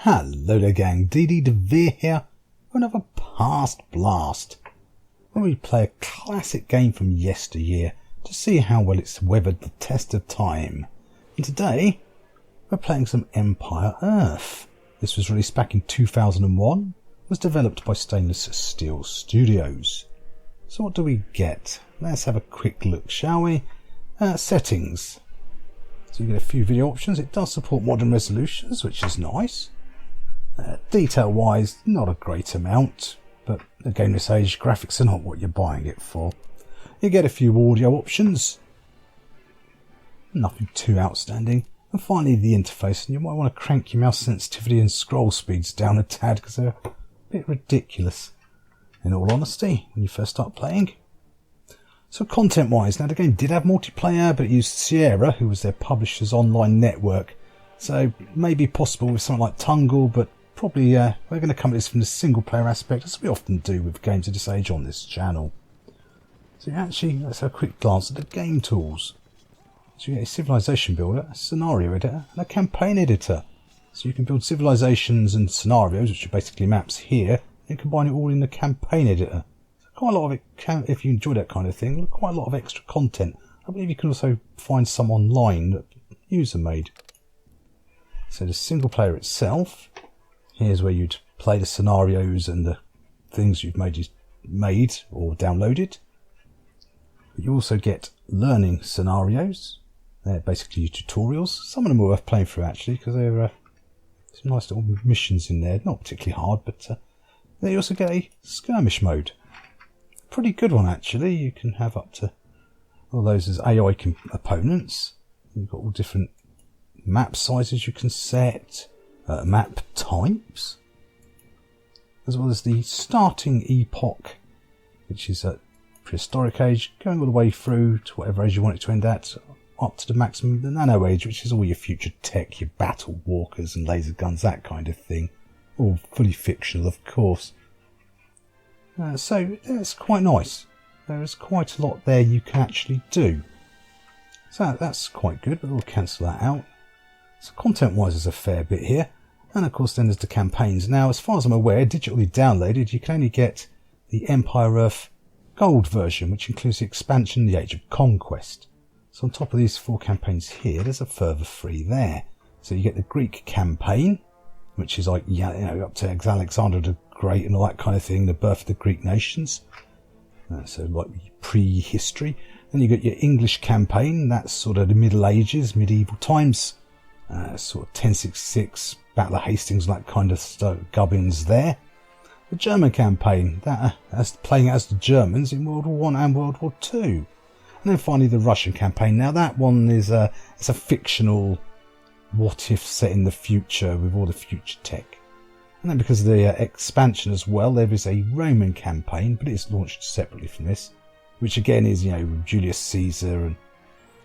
Hello there gang, DD DeVere here for another Past Blast, where we play a classic game from yesteryear to see how well it's weathered the test of time. And today, we're playing some Empire Earth. This was released back in 2001, was developed by Stainless Steel Studios. So what do we get? Let's have a quick look, shall we? Settings. So you get a few video options. It does support modern resolutions, which is nice. Detail wise, not a great amount, but again this age, graphics are not what you're buying it for. You get a few audio options, nothing too outstanding, and finally the interface. And you might want to crank your mouse sensitivity and scroll speeds down a tad because they're a bit ridiculous, in all honesty, when you first start playing. So content wise, now the game did have multiplayer, but it used Sierra, who was their publisher's online network. So it may be possible with something like Tungle, but probably we're going to come at this from the single player aspect, as we often do with games of this age on this channel. So actually, let's have a quick glance at the game tools. So you get a civilization builder, a scenario editor, and a campaign editor. So you can build civilizations and scenarios, which are basically maps here, and combine it all in the campaign editor. So quite a lot of it, if you enjoy that kind of thing, quite a lot of extra content. I believe you can also find some online that user made. So the single player itself, here's where you'd play the scenarios and the things you've made or downloaded. But you also get learning scenarios. They're basically your tutorials. Some of them are worth playing through actually, because there are some nice little missions in there. Not particularly hard, but then you also get a skirmish mode. Pretty good one actually. You can have up to all those as AI opponents. You've got all different map sizes you can set, map types, as well as the starting epoch, which is at prehistoric age, going all the way through to whatever age you want it to end at, up to the maximum the nano age, which is all your future tech, your battle walkers and laser guns, that kind of thing. All fully fictional, of course. So it's quite nice. There is quite a lot there you can actually do. So that's quite good, but we'll cancel that out. So content-wise, there's a fair bit here. And of course then there's the campaigns. Now, as far as I'm aware, digitally downloaded, you can only get the Empire Earth Gold version, which includes the expansion, the Age of Conquest. So on top of these 4 campaigns here, there's a further 3 there. So you get the Greek campaign, which is like, up to Alexander the Great and all that kind of thing, the birth of the Greek nations. So like prehistory. Then you got your English campaign, that's sort of the Middle Ages, medieval times. Sort of 1066, Battle of Hastings, that kind of stuff, gubbins there. The German campaign, that's playing as the Germans in World War I and World War II. And then finally the Russian campaign. Now that one is it's a fictional what-if set in the future with all the future tech. And then because of the expansion as well, there is a Roman campaign, but it's launched separately from this, which again is, with Julius Caesar and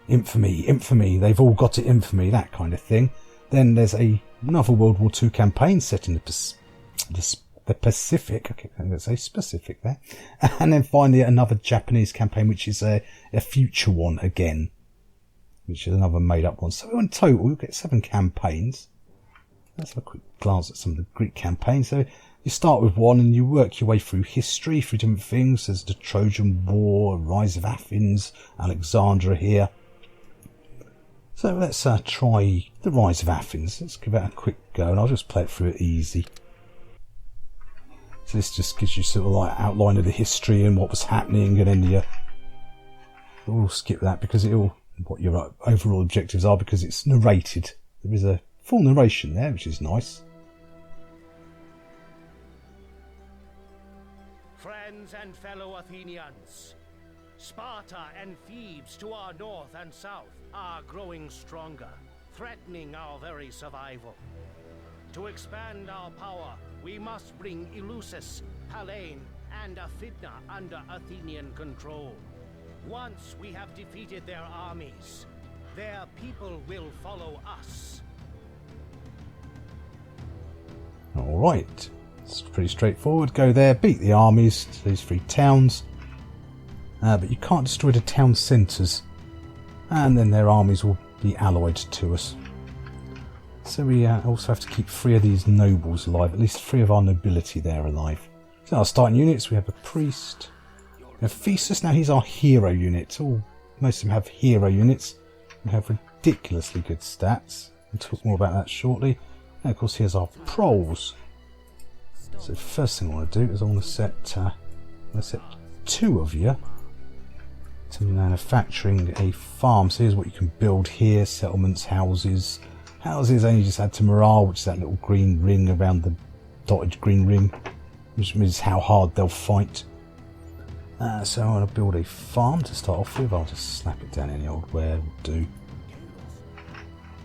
infamy, they've all got it, infamy, that kind of thing. Then there's another World War II campaign set in the Pacific, okay, I'm going to say specific there. And then finally another Japanese campaign, which is a future one again, which is another made up one. So in total, we'll get 7 campaigns. Let's have a quick glance at some of the Greek campaigns. So you start with one and you work your way through history, through different things. There's the Trojan War, Rise of Athens, Alexandria here. So let's try the Rise of Athens. Let's give it a quick go, and I'll just play it through it easy. So this just gives you sort of like outline of the history and what was happening, and then we'll skip that because what your overall objectives are, because it's narrated. There is a full narration there, which is nice. Friends and fellow Athenians, Sparta and Thebes to our north and south are growing stronger, threatening our very survival. To expand our power, we must bring Eleusis, Pallene, and Aphidna under Athenian control. Once we have defeated their armies, their people will follow us. Alright, it's pretty straightforward. Go there, beat the armies to these 3 towns. But you can't destroy the town centres, and then their armies will be allied to us. So we also have to keep 3 of these nobles alive, at least 3 of our nobility there alive. So our starting units, we have a priest, we have Theseus. Now he's our hero unit. Most of them have hero units. We have ridiculously good stats. We'll talk more about that shortly. And of course here's our proles. So the first thing I want to do is I want to set 2 of you to manufacturing a farm. So here's what you can build here: settlements, houses. Houses only just add to morale, which is that little green ring around the dotted green ring, which means how hard they'll fight. So I'm going to build a farm to start off with. I'll just slap it down any old where will do.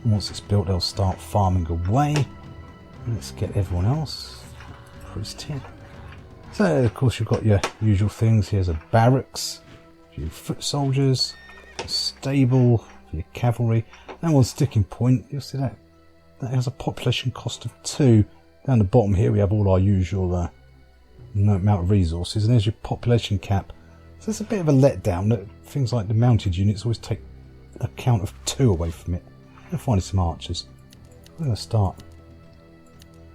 Once it's built, they'll start farming away. Let's get everyone else. Priest here. So of course you've got your usual things. Here's a barracks, a few foot soldiers, a stable for your cavalry, and one sticking point. You'll see that has a population cost of 2. Down the bottom here we have all our usual amount of resources, and there's your population cap. So it's a bit of a letdown that things like the mounted units always take a count of 2 away from it. I'm finding some archers. I'm going to start.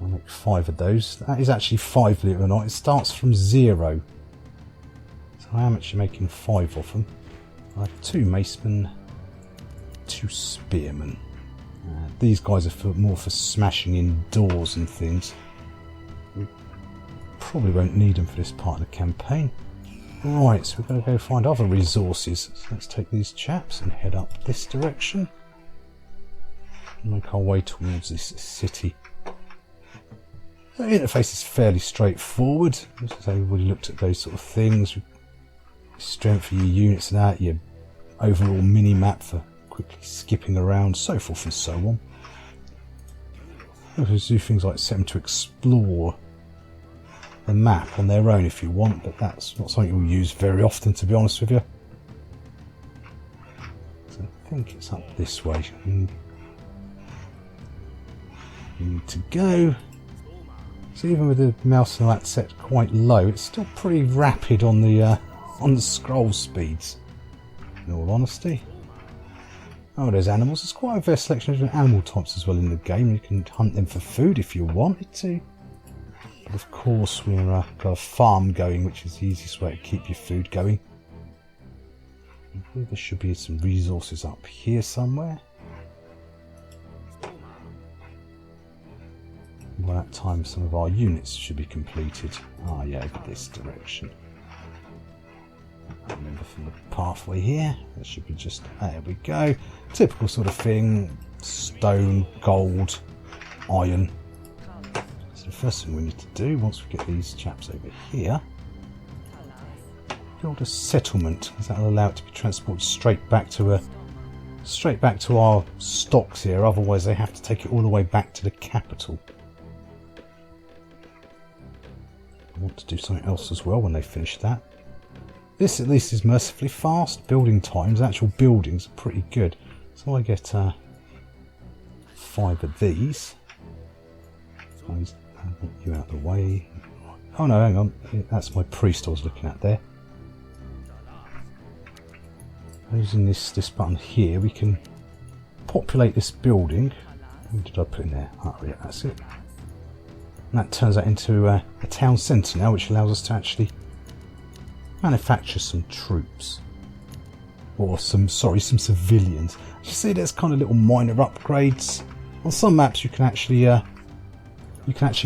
I'll make 5 of those. That is actually 5, believe it or not. It starts from 0. So I am actually making 5 of them. I have 2 macemen, 2 spearmen. These guys are more for smashing in doors and things. We probably won't need them for this part of the campaign. Right, so we're going to go find other resources. So let's take these chaps and head up this direction. And make our way towards this city. The interface is fairly straightforward. Just as everybody looked at those sort of things. Strength of your units and that, your overall mini-map for quickly skipping around, so forth and so on. You can do things like set them to explore the map on their own if you want, but that's not something you'll use very often, to be honest with you. So I think it's up this way. You need to go. So even with the mouse and that set quite low, it's still pretty rapid on the scroll speeds, in all honesty. Oh, there's animals. There's quite a fair selection of different animal types as well in the game. You can hunt them for food if you wanted to. But of course we've got a farm going, which is the easiest way to keep your food going. I believe there should be some resources up here somewhere. By that time some of our units should be completed. Ah yeah, over this direction. Remember from the pathway here, that should be just, there we go. Typical sort of thing, stone, gold, iron. So the first thing we need to do, once we get these chaps over here, build a settlement, because that will allow it to be transported straight back to our stocks here, otherwise they have to take it all the way back to the capital. I want to do something else as well when they finish that. This at least is mercifully fast. Building times, actual buildings are pretty good. So I get 5 of these. I'll get you out of the way. Oh no, hang on. That's my priest I was looking at there. Using this button here, we can populate this building. What did I put in there? Oh yeah, that's it. And that turns that into a town centre now, which allows us to actually manufacture some troops. Or some civilians. You see there's kind of little minor upgrades. On some maps you can actually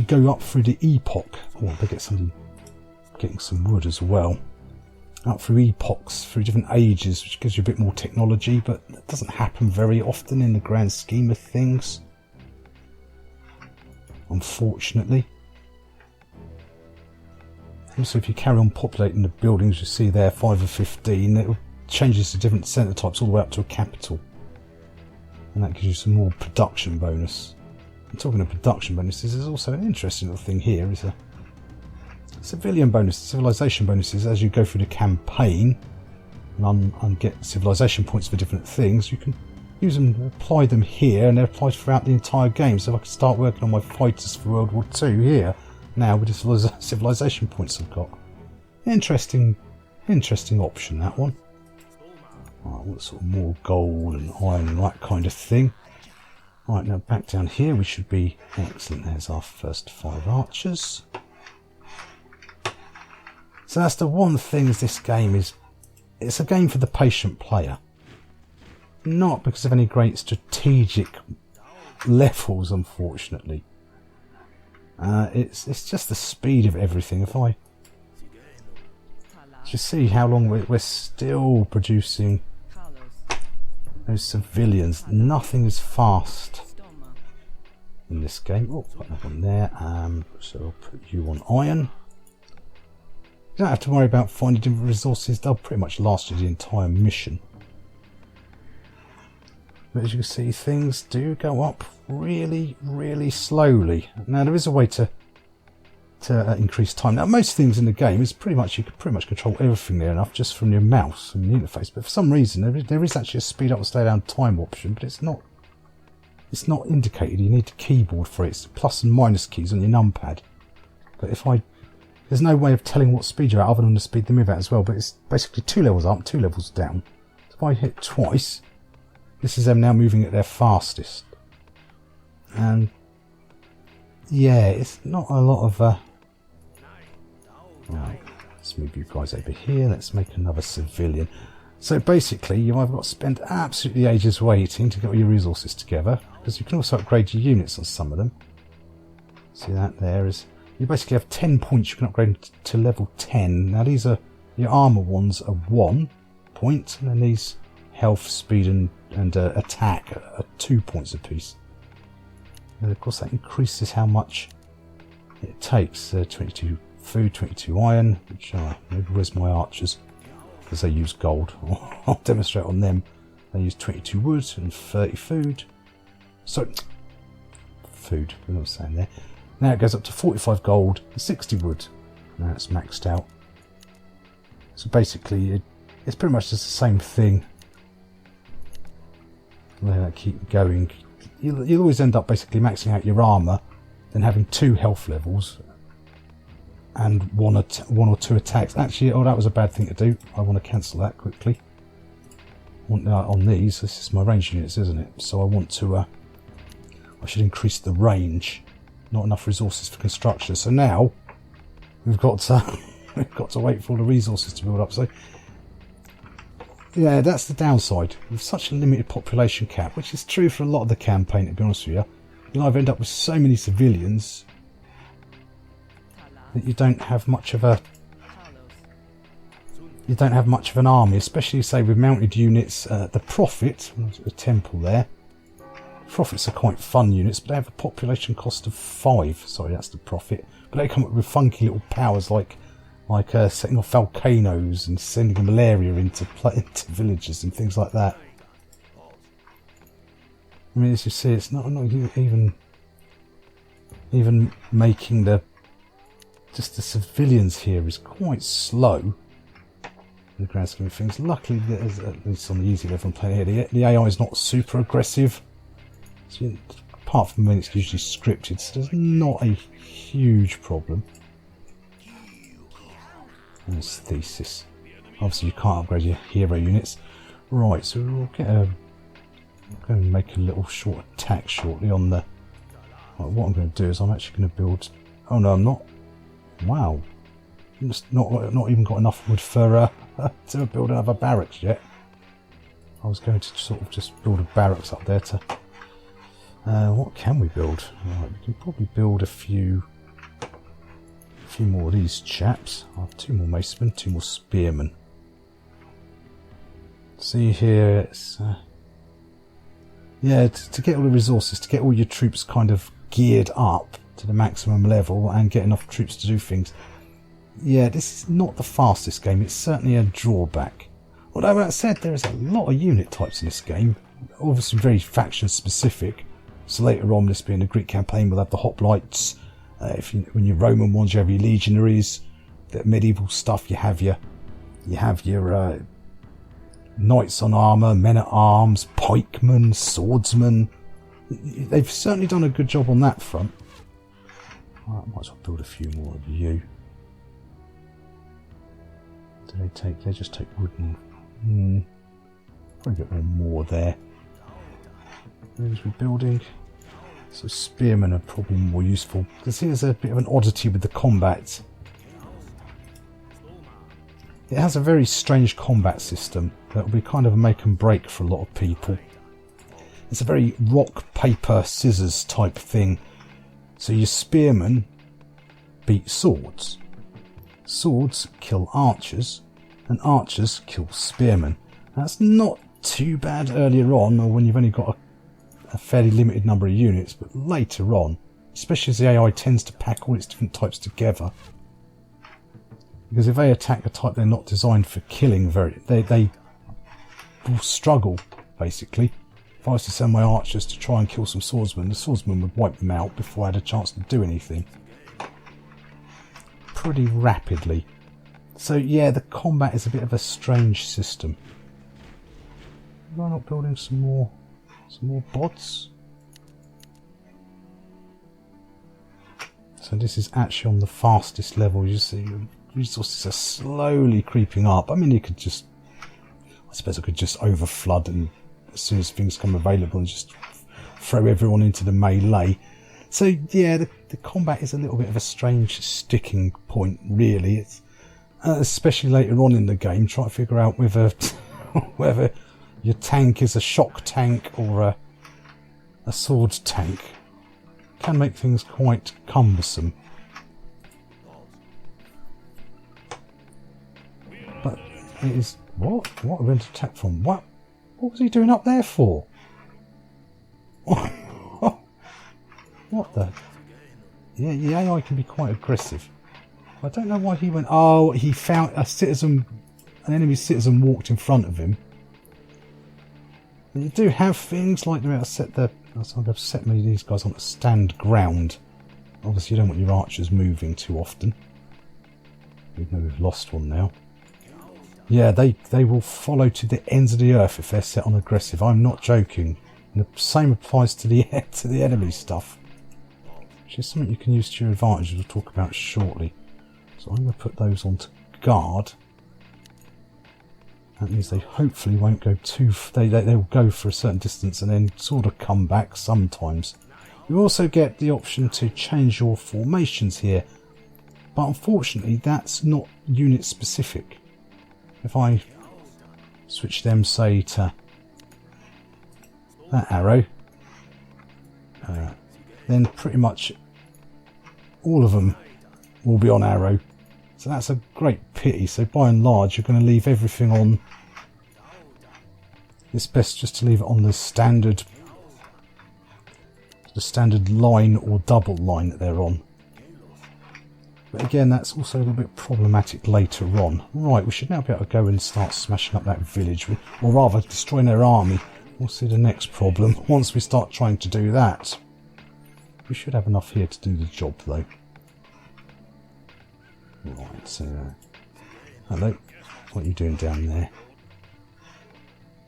go up through the epoch. Oh, they getting some wood as well. Up through epochs, through different ages, which gives you a bit more technology, but that doesn't happen very often in the grand scheme of things. Unfortunately. Also, if you carry on populating the buildings, you see there 5 of 15, it changes to different centre types all the way up to a capital. And that gives you some more production bonus. And talking of production bonuses, there's also an interesting little thing here, is a civilian bonus, civilization bonuses. As you go through the campaign and get civilization points for different things, you can use them, apply them here, and they're applied throughout the entire game. So I can start working on my fighters for World War II here now with the civilization points I've got. Interesting option, that one. Right, what sort of more gold and iron and that kind of thing. Right, now back down here we should be excellent. There's our first 5 archers. So that's the one thing is this game is, it's a game for the patient player. Not because of any great strategic levels, unfortunately. It's just the speed of everything. If I just see how long we're still producing those civilians, nothing is fast in this game. Oh, put that one there. So I'll put you on iron. You don't have to worry about finding different resources. They'll pretty much last you the entire mission. But as you can see, things do go up really, really slowly. Now there is a way to increase time. Now most things in the game is pretty much, you can pretty much control everything there enough just from your mouse and the interface. But for some reason there is actually a speed up and slow down time option, but it's not indicated. You need the keyboard for it. It's the plus and minus keys on your numpad. But there's no way of telling what speed you're at other than the speed they move at as well. But it's basically 2 levels up, 2 levels down. So if I hit twice, this is them now moving at their fastest. And yeah, it's not a lot of right, let's move you guys over here. Let's make another civilian. So basically you've either got to spend absolutely ages waiting to get all your resources together, because you can also upgrade your units on some of them. See that there is, you basically have 10 points you can upgrade to level 10. Now these are, your armour ones are 1 point, and then these health, speed and attack are 2 points apiece. And of course that increases how much it takes. 22 food, 22 iron, which where's my archers? Because they use gold. I'll demonstrate on them. They use 22 wood and 30 food. So, food, what was I saying there? Now it goes up to 45 gold and 60 wood. Now it's maxed out. So basically it's pretty much just the same thing. Let that keep going. You'll always end up basically maxing out your armour, then having 2 health levels and one or two attacks. Actually, oh, that was a bad thing to do. I want to cancel that quickly. On these, this is my range units, isn't it? So I want to, I should increase the range. Not enough resources for construction. So now we've got to, we've got to wait for all the resources to build up. So yeah, that's the downside. With such a limited population cap, which is true for a lot of the campaign, to be honest with you, you'll either end up with so many civilians that you don't have much of an army, especially say with mounted units. The Prophet, a temple there. Prophets are quite fun units, but they have a population cost of 5. Sorry, that's the Prophet. But they come up with funky little powers like setting off volcanoes and sending malaria into villages and things like that. I mean, as you see, it's not even making just the civilians here is quite slow in the grand scheme of things. Luckily, at least on the easy level I'm playing here, the AI is not super aggressive. So, apart from when it's usually scripted, so there's not a huge problem. And this thesis. Obviously, you can't upgrade your hero units. Right, so we'll get I'm going to make a little short attack shortly on the. Right, what I'm going to do is I'm actually going to build. Oh no, I'm not. Wow, I'm just not even got enough wood for to build another barracks yet. I was going to sort of just build a barracks up there to. What can we build? Right, we can probably build a few more of these chaps. I have 2 more macemen, 2 more spearmen. See here, it's yeah, to get all the resources, to get all your troops kind of geared up to the maximum level and get enough troops to do things. Yeah, this is not the fastest game. It's certainly a drawback. Although that said, there is a lot of unit types in this game, obviously very faction specific. So later on, this being a Greek campaign, we'll have the hoplites. When you're Roman ones, you have your legionaries. The medieval stuff, you have your knights on armour, men at arms, pikemen, swordsmen. They've certainly done a good job on that front. Right, I might as well build a few more of you. Do they take? They just take wooden. Probably get one more there. Rooms we're building. So spearmen are probably more useful. Because here's a bit of an oddity with the combat. It has a very strange combat system that will be kind of a make and break for a lot of people. It's a very rock, paper, scissors type thing. So your spearmen beat swords. Swords kill archers, and archers kill spearmen. That's not too bad earlier on, or when you've only got a fairly limited number of units, but later on, especially as the AI tends to pack all its different types together. Because if they attack a type they're not designed for killing, they will struggle, basically. If I was to send my archers to try and kill some swordsmen, the swordsmen would wipe them out before I had a chance to do anything. Pretty rapidly. So yeah, the combat is a bit of a strange system. Why not building some more bots? So this is actually on the fastest level. You see, resources are slowly creeping up. I mean, you could just, I suppose I could just overflood, and as soon as things come available, and just throw everyone into the melee. So yeah, the combat is a little bit of a strange sticking point, really. It's especially later on in the game, try to figure out whether your tank is a shock tank or a sword tank. Can make things quite cumbersome. But it is... What? What are we going to attack from? What was he doing up there for? What the... Yeah, the AI can be quite aggressive. I don't know why he went... Oh, he found a citizen... An enemy citizen walked in front of him. And you do have things like they're able to set the... So I'm going to set many of these guys on a stand ground. Obviously you don't want your archers moving too often. Even though we've lost one now. Yeah, they will follow to the ends of the earth if they're set on aggressive. I'm not joking. And the same applies to the enemy stuff. Which is something you can use to your advantage, we'll talk about shortly. So I'm going to put those on to guard. That means they hopefully won't go too... They'll go for a certain distance and then sort of come back sometimes. You also get the option to change your formations here. But unfortunately that's not unit specific. If I switch them, say, to that arrow, then pretty much all of them will be on arrow. So that's a great pity. So by and large you're going to leave everything on. It's best just to leave it on the standard line or double line that they're on. But again, that's also a little bit problematic later on. Right, we should now be able to go and start smashing up that village, or rather destroying their army. We'll see the next problem once we start trying to do that. We should have enough here to do the job though. Right, so... hello, what are you doing down there?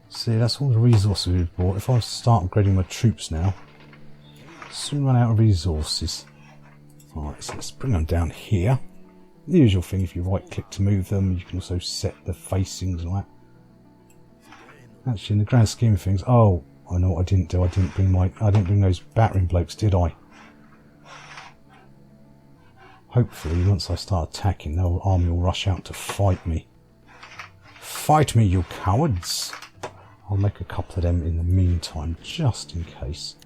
See, that's all the resources we've bought. If I was to start upgrading my troops now, I'll soon run out of resources. Alright, so let's bring them down here. The usual thing, if you right click to move them, you can also set the facings and all that. Actually, in the grand scheme of things, oh, I know what I didn't do. I didn't bring those battering blokes, did I? Hopefully, once I start attacking, the army will rush out to fight me. Fight me, you cowards! I'll make a couple of them in the meantime, just in case.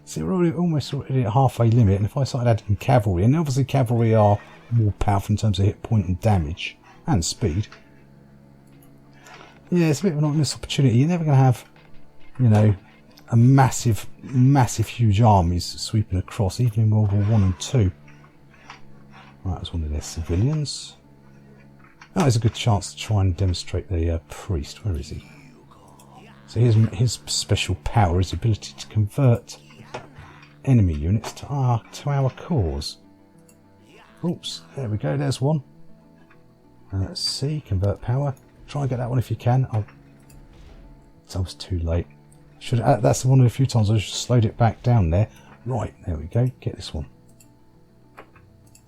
See, we're almost already at halfway limit, and if I started adding cavalry, and obviously cavalry are more powerful in terms of hit point and damage, and speed. Yeah, it's a bit of an missed opportunity. You're never going to have, you know, a massive, huge armies sweeping across, even in World War I and II. Right, that was one of their civilians. That was a good chance to try and demonstrate the priest. Where is he? So his special power is the ability to convert enemy units to our cause. Oops, there we go, there's one. Let's see, convert power. Try and get that one if you can. It's almost too late. That's one of the few times I should have slowed it back down there. Right, there we go, get this one.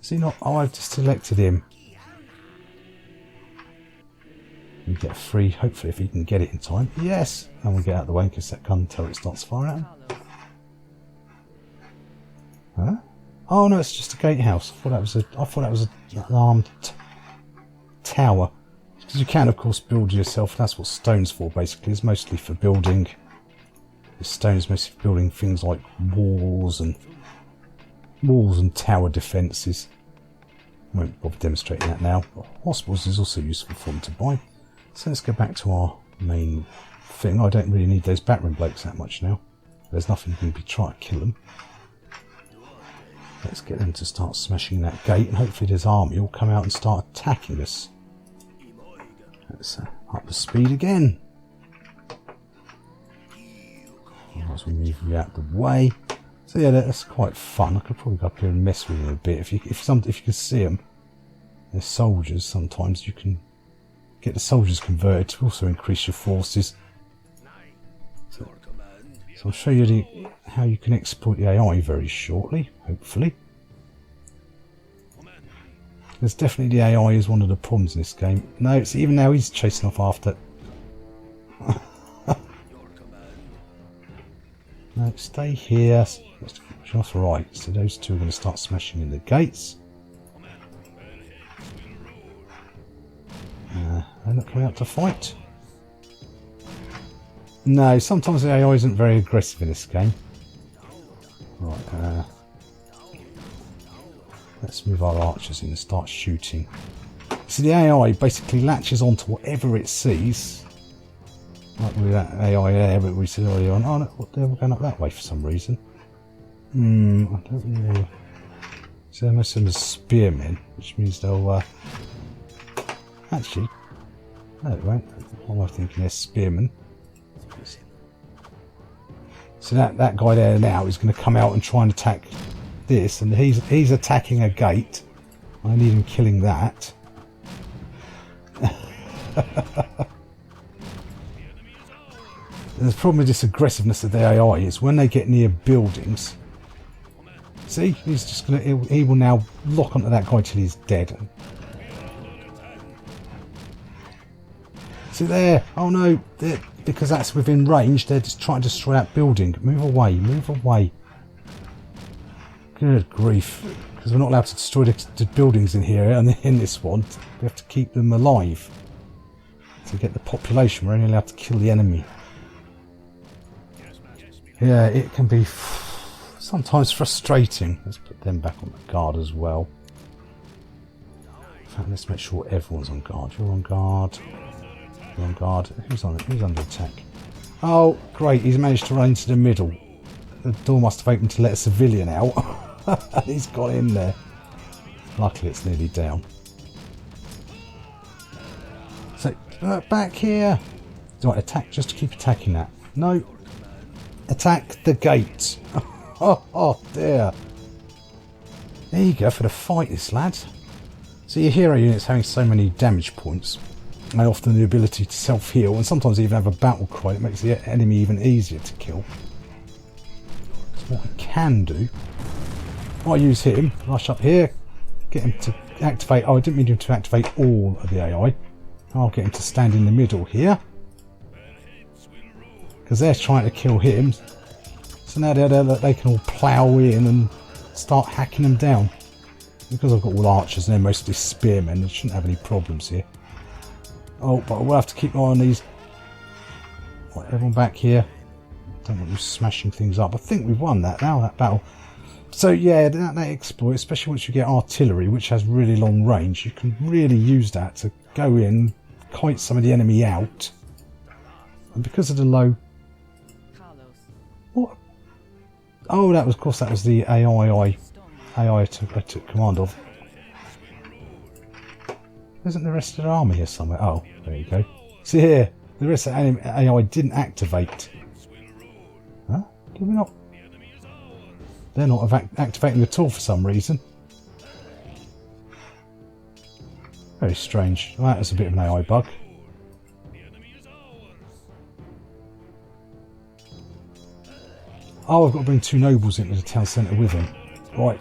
Is he not? Oh, I've just selected him. You get free, hopefully, if you can get it in time. Yes! And we'll get out of the way in case that gun turret starts firing at him. Huh? Oh no, it's just a gatehouse. I thought that was an armed tower. Because you can, of course, build yourself. That's what stone's for, basically. It's mostly for building. The stone is mostly for building things like walls and tower defences. I won't bother demonstrating that now. Hospitals is also useful for them to buy. So let's go back to our main thing. I don't really need those battering blokes that much now. There's nothing you can be trying to kill them. Let's get them to start smashing that gate, and hopefully this army will come out and start attacking us. Let's up the speed again. As we move you out the way. So yeah, that's quite fun. I could probably go up here and mess with them a bit. If you can see them, they're soldiers. Sometimes you can get the soldiers converted to also increase your forces. So I'll show you how you can exploit the AI very shortly, hopefully. There's definitely the AI is one of the problems in this game. No, it's even now he's chasing off after. No, stay here. Just right. So those two are going to start smashing in the gates. They're not coming out to fight. No, sometimes the AI isn't very aggressive in this game. Right, let's move our archers in and start shooting. So the AI basically latches onto whatever it sees. Like with that AI there, but we said earlier on, oh no, they're going up that way for some reason. I don't really... So most of them are spearmen, which means they'll... Actually, no it won't. What am I thinking? They're spearmen. So that guy there now is going to come out and try and attack this, and he's attacking a gate. I need him killing that. The problem with this aggressiveness of the AI is when they get near buildings. See, he's just gonna. He will now lock onto that guy till he's dead. See there? Oh no! Because that's within range, they're just trying to destroy that building. Move away! Move away! Good grief! Because we're not allowed to destroy the buildings in here, and in this one, we have to keep them alive. To get the population, we're only allowed to kill the enemy. Yeah, it can be sometimes frustrating. Let's put them back on the guard as well. In fact, let's make sure everyone's on guard. You're on guard. You're on guard. Who's under attack? Oh, great! He's managed to run into the middle. The door must have opened to let a civilian out. He's got in there. Luckily, it's nearly down. So back here. Do I attack just to keep attacking that? No. Attack the gate. Oh dear. There you go for the fight, this lad. So your hero unit's having so many damage points, and often the ability to self-heal, and sometimes even have a battle cry that makes the enemy even easier to kill. So what I can do, I use him, rush up here, get him to activate. Oh, I didn't mean him to activate all of the AI. I'll get him to stand in the middle here. Because they're trying to kill him, so now they can all plough in and start hacking them down. Because I've got all archers and they're mostly spearmen, I shouldn't have any problems here. Oh, but we'll have to keep an eye on these. Right, everyone back here. Don't want you smashing things up. I think we've won that now, that battle. So yeah, that exploit, especially once you get artillery, which has really long range, you can really use that to go in, kite some of the enemy out. And because of the low... What? Oh, that was, of course, that was the AI I took command of. Isn't the rest of the army here somewhere? Oh, there you go. See here, the rest of the AI didn't activate. Huh? Did we not? They're not activating at all for some reason. Very strange. Well, that was a bit of an AI bug. Oh, I've got to bring 2 nobles into the town centre with him. Right,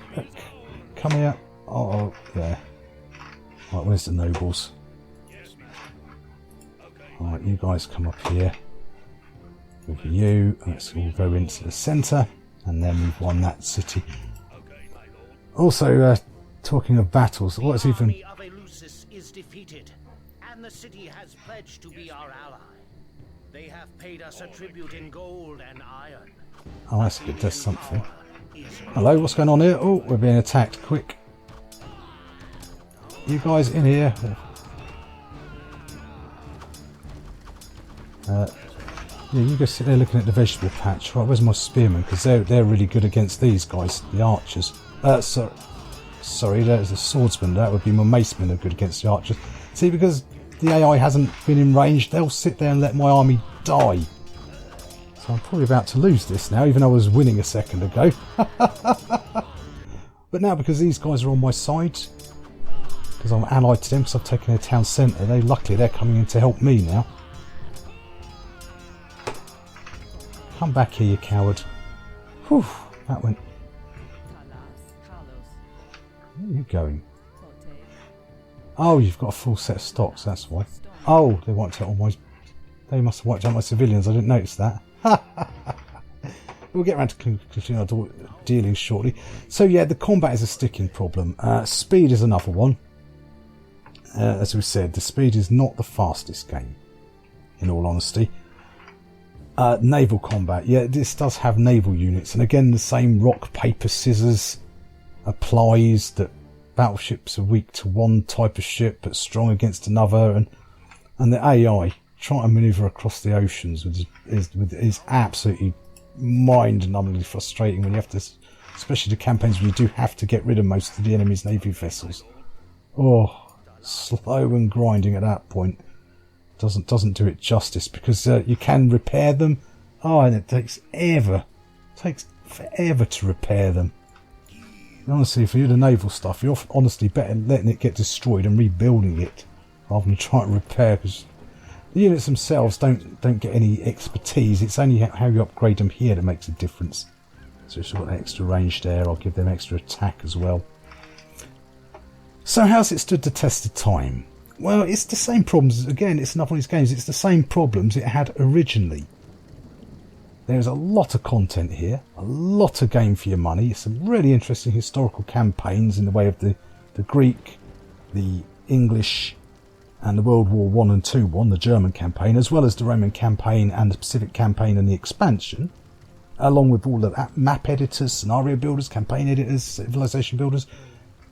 come here. Oh, yeah. Right, where's the nobles? Alright, you guys come up here. With you, let's all go into the centre, and then we've won that city. Also, talking of battles, what's even... The army of Eleusis is defeated, and the city has pledged to be our ally. They have paid us a tribute in gold and iron. Oh, that's good, there's something. Hello, what's going on here? Oh, we're being attacked, quick. You guys in here. Yeah, you go sit there looking at the vegetable patch. Right, where's my spearmen? Because they're really good against these guys, the archers. Sorry, there's the swordsman. That would be my macemen are good against the archers. See, because the AI hasn't been in range, they'll sit there and let my army die. So I'm probably about to lose this now, even though I was winning a second ago. But now, because these guys are on my side, because I'm allied to them, because I've taken their town centre, luckily they're coming in to help me now. Come back here, you coward. Whew, that went... Where are you going? Oh, you've got a full set of stocks, that's why. Oh, they wiped out all my... They must have wiped out my civilians, I didn't notice that. We'll get around to concluding our dealings shortly. So yeah, the combat is a sticking problem. Speed is another one. As we said, the speed is not the fastest game, in all honesty. Naval combat, yeah, this does have naval units, and again the same rock, paper, scissors applies, that battleships are weak to one type of ship but strong against another, and the AI trying to manoeuvre across the oceans is absolutely mind-numbingly frustrating when you have to, especially the campaigns where you do have to get rid of most of the enemy's navy vessels. Oh, slow and grinding at that point. Doesn't do it justice, because you can repair them. Oh, and it takes forever to repair them. And honestly, for you the naval stuff, you're honestly better letting it get destroyed and rebuilding it rather than trying to repair, because the units themselves don't get any expertise. It's only how you upgrade them here that makes a difference. So if you've got extra range there, I'll give them extra attack as well. So how's it stood the test of time? Well, it's the same problems. Again, it's another one of these games. It's the same problems it had originally. There's a lot of content here, a lot of game for your money. Some really interesting historical campaigns in the way of the Greek, the English, and the World War I and II one, the German campaign, as well as the Roman campaign and the Pacific campaign and the expansion, along with all the map editors, scenario builders, campaign editors, civilization builders.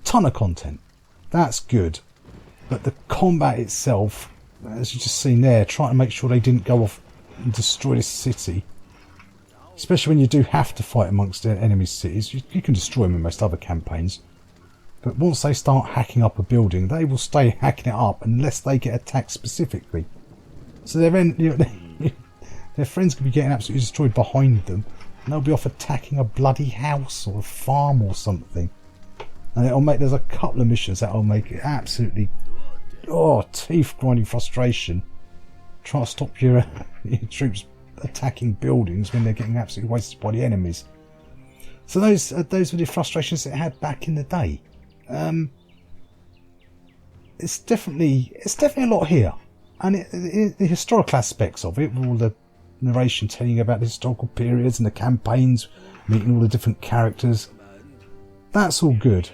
Ton of content. That's good. But the combat itself, as you've just seen there, trying to make sure they didn't go off and destroy this city, especially when you do have to fight amongst enemy cities. You can destroy them in most other campaigns, but once they start hacking up a building, they will stay hacking it up unless they get attacked specifically. So their friends could be getting absolutely destroyed behind them, and they'll be off attacking a bloody house or a farm or something. And there's a couple of missions that'll make it absolutely teeth grinding frustration. Try to stop your troops attacking buildings when they're getting absolutely wasted by the enemies. So those were the frustrations it had back in the day. It's definitely a lot here, and the historical aspects of it, with all the narration telling you about the historical periods and the campaigns, meeting all the different characters, that's all good.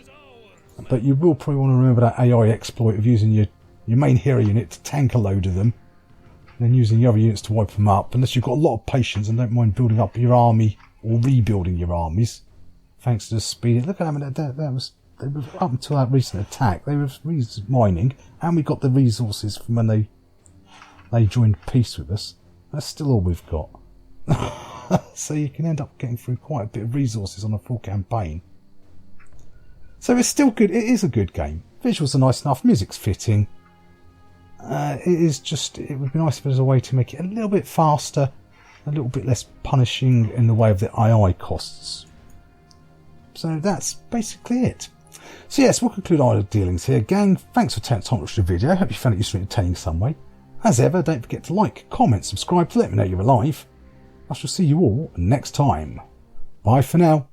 But you will probably want to remember that AI exploit of using your main hero unit to tank a load of them, and then using the other units to wipe them up, unless you've got a lot of patience and don't mind building up your army or rebuilding your armies, thanks to the speed. Look at them, they were up until that recent attack, they were mining, and we got the resources from when they joined peace with us. That's still all we've got. So you can end up getting through quite a bit of resources on a full campaign. So it's still good. It is a good game. Visuals are nice enough. Music's fitting. It would be nice if there was a way to make it a little bit faster, a little bit less punishing in the way of the AI costs. So that's basically it. So yes, we'll conclude our dealings here. Gang, thanks for taking time to watch the video. I hope you found it useful and entertaining some way. As ever, don't forget to like, comment, subscribe to let me know you're alive. I shall see you all next time. Bye for now.